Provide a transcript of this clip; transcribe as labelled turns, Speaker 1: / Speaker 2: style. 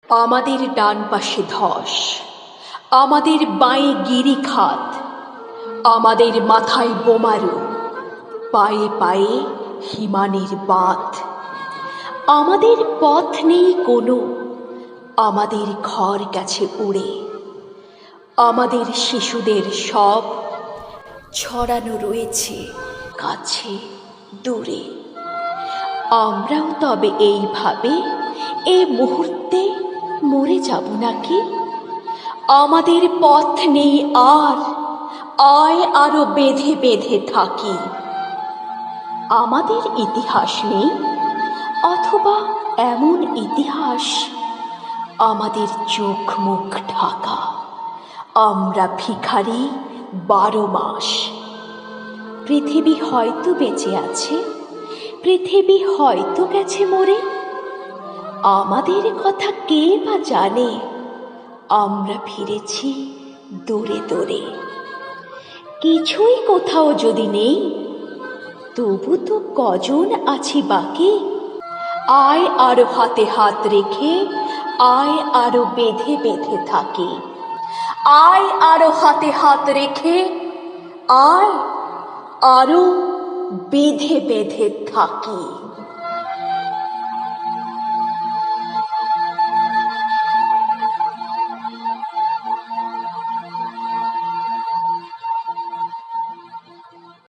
Speaker 1: আমাদের ডান পাশে ধস, আমাদের বাঁয়ে গিরিখাত, আমাদের মাথায় বোমারু, পায়ে পায়ে হিমানের বাঁধ। আমাদের পথ নেই কোনো, আমাদের ঘর গেছে উড়ে। আমাদের শিশুদের সব ছড়ানো রয়েছে কাছে দূরে। আমরাও তবে এইভাবে এ মুহূর্তে মরে যাব নাকি? আমাদের পথ নেই আর, আয় আরো বেঁধে বেঁধে থাকি। আমাদের ইতিহাস নেই, অথবা এমন ইতিহাস আমাদের চোখ মুখ ঢাকা। আমরা ভিখারি 12 মাস। পৃথিবী হয়তো বেঁচে আছে, পৃথিবী হয়তো গেছে মরে। আমাদের কথা কে বা জানে? আমরা ফিরেছি দৌড়ে দৌড়ে। কিছুই কোথাও যদি নেই, তবু তো কজন আছি বাকি। আয় আরো হাতে হাত রেখে, আয় আরো বেঁধে বেঁধে থাকি। আয় আরো হাতে হাত রেখে, আয় আরো বেঁধে বেঁধে থাকি।